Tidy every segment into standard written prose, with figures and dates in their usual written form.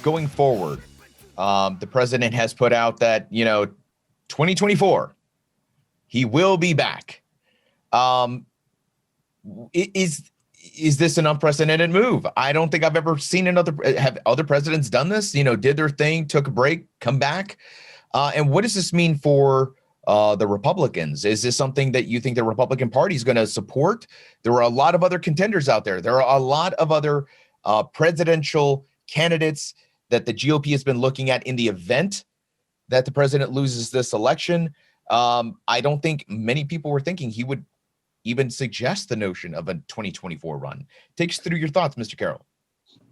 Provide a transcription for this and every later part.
going forward, the president has put out that, 2024, he will be back. Is this an unprecedented move? I don't think I've ever seen have other presidents done this, did their thing, took a break, come back. And what does this mean for the Republicans? Is this something that you think the Republican Party is going to support? There are a lot of other contenders out there. There are a lot of other presidential candidates that the GOP has been looking at in the event that the president loses this election. I don't think many people were thinking he would even suggest the notion of a 2024 run. Take us through your thoughts, Mr. Carroll.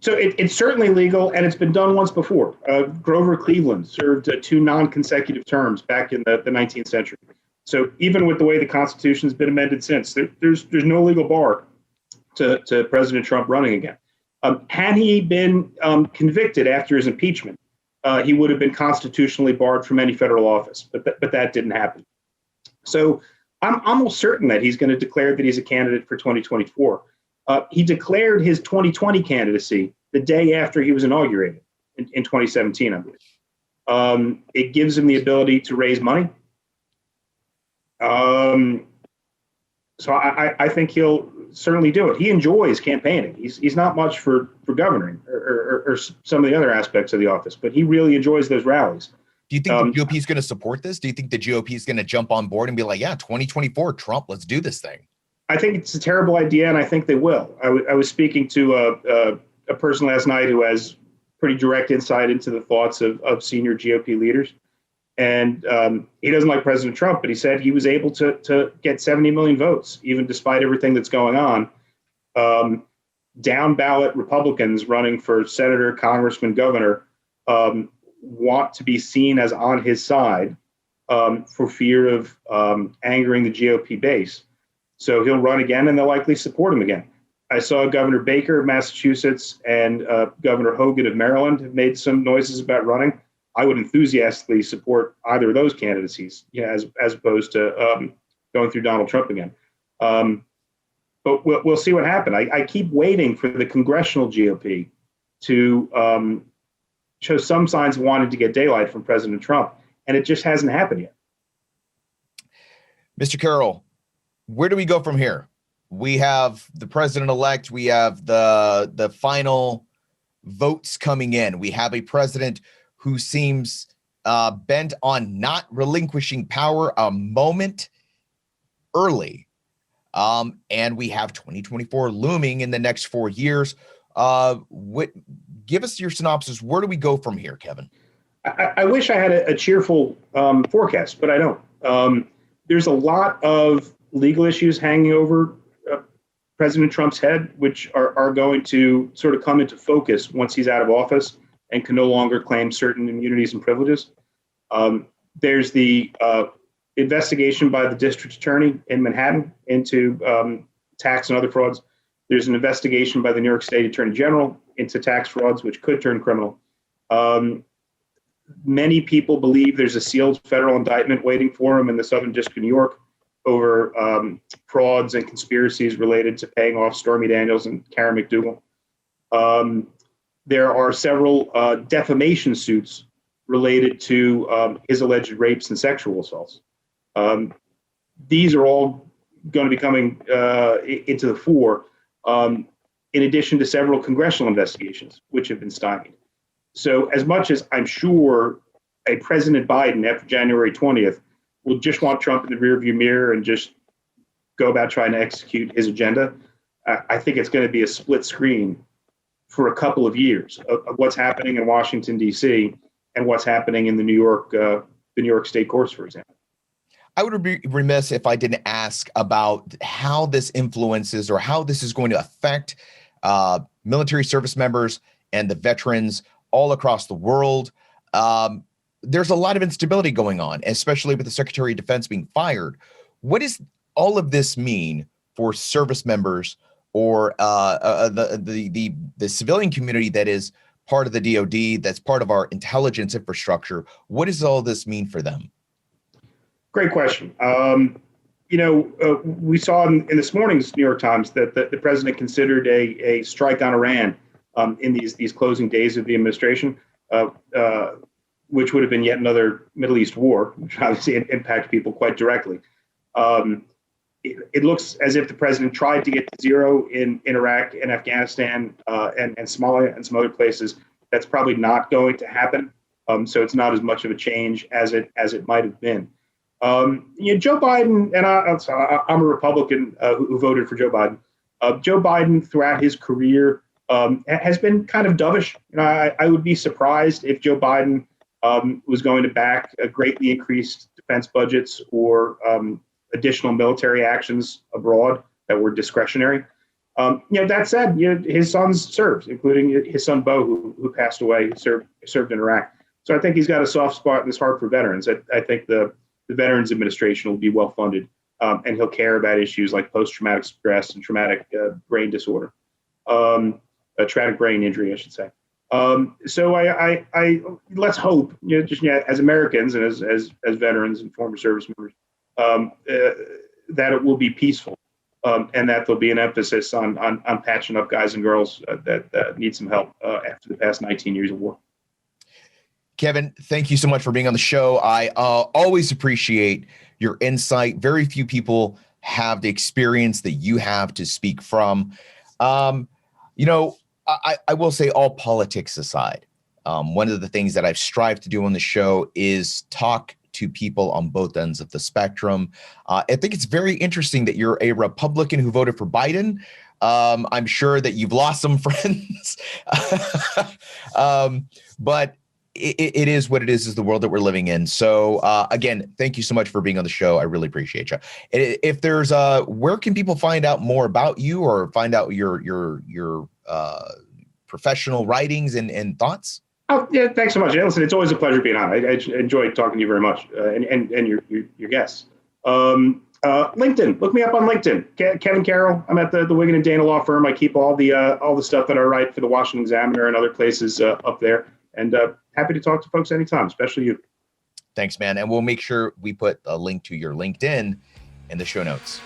So it's certainly legal, and it's been done once before. Grover Cleveland served 2 non-consecutive terms back in the 19th century. So even with the way the Constitution's been amended since, there's no legal bar to President Trump running again. Had he been convicted after his impeachment, he would have been constitutionally barred from any federal office, but that didn't happen. So I'm almost certain that he's going to declare that he's a candidate for 2024. He declared his 2020 candidacy the day after he was inaugurated in 2017, I believe. It gives him the ability to raise money. So I think he'll certainly do it. He enjoys campaigning. He's not much for governing or some of the other aspects of the office, but he really enjoys those rallies. Do you think the GOP is going to support this? Do you think the GOP is going to jump on board and be like, yeah, 2024, Trump, let's do this thing? I think it's a terrible idea, and I think they will. I was speaking to a person last night who has pretty direct insight into the thoughts of senior GOP leaders. And he doesn't like President Trump, but he said he was able to get 70 million votes, even despite everything that's going on. Down ballot Republicans running for senator, congressman, governor want to be seen as on his side for fear of angering the GOP base. So he'll run again, and they'll likely support him again. I saw Governor Baker of Massachusetts and Governor Hogan of Maryland have made some noises about running. I would enthusiastically support either of those candidacies, as opposed to going through Donald Trump again. But we'll see what happens. I keep waiting for the congressional GOP to show some signs of wanting to get daylight from President Trump, and it just hasn't happened yet. Mr. Carroll, where do we go from here? We have the president-elect. We have the final votes coming in. We have a president who seems bent on not relinquishing power a moment early. And we have 2024 looming in the next 4 years. Give us your synopsis. Where do we go from here, Kevin? I wish I had a cheerful forecast, but I don't. There's a lot of legal issues hanging over President Trump's head, which are going to sort of come into focus once he's out of office and can no longer claim certain immunities and privileges. There's the investigation by the district attorney in Manhattan into tax and other frauds. There's an investigation by the New York State Attorney General into tax frauds, which could turn criminal. Many people believe there's a sealed federal indictment waiting for him in the Southern District of New York over frauds and conspiracies related to paying off Stormy Daniels and Karen McDougal. There are several defamation suits related to his alleged rapes and sexual assaults. These are all going to be coming into the fore, in addition to several congressional investigations, which have been stymied. So as much as I'm sure a President Biden after January 20th will just want Trump in the rearview mirror and just go about trying to execute his agenda, I think it's going to be a split screen for a couple of years of what's happening in Washington, D.C. and what's happening in the New York State courts, for example. I would be remiss if I didn't ask about how this influences or how this is going to affect military service members and the veterans all across the world. There's a lot of instability going on, especially with the Secretary of Defense being fired. What does all of this mean for service members or the civilian community that is part of the DoD, that's part of our intelligence infrastructure? What does all this mean for them? Great question. We saw in this morning's New York Times that the president considered a strike on Iran in these closing days of the administration, which would have been yet another Middle East war, which obviously impacts people quite directly. It looks as if the president tried to get to zero in Iraq and Afghanistan and Somalia and some other places. That's probably not going to happen. So it's not as much of a change as it might have been. Joe Biden, and I'm a Republican who voted for Joe Biden. Joe Biden throughout his career has been kind of dovish. I would be surprised if Joe Biden was going to back a greatly increased defense budgets or additional military actions abroad that were discretionary. That said, his sons served, including his son Bo, who passed away, served in Iraq. So I think he's got a soft spot in his heart for veterans. I think the Veterans Administration will be well funded, and he'll care about issues like post-traumatic stress and traumatic brain disorder, traumatic brain injury, I should say. So I let's hope, as Americans and as veterans and former service members, that it will be peaceful, and that there'll be an emphasis on patching up guys and girls that need some help after the past 19 years of war. Kevin, thank you so much for being on the show. I always appreciate your insight. Very few people have the experience that you have to speak from. I will say, all politics aside, one of the things that I've strived to do on the show is talk to people on both ends of the spectrum. I think it's very interesting that you're a Republican who voted for Biden. I'm sure that you've lost some friends, but it is what it is the world that we're living in. So again, thank you so much for being on the show. I really appreciate you. If there's where can people find out more about you or find out your professional writings and thoughts? Oh, yeah, thanks so much. Listen, it's always a pleasure being on. I enjoyed talking to you very much, and your guests. LinkedIn, look me up on LinkedIn. Kevin Carroll. I'm at the Wigan and Dana law firm. I keep all the stuff that I write for the Washington Examiner and other places up there. And happy to talk to folks anytime, especially you. Thanks, man. And we'll make sure we put a link to your LinkedIn in the show notes.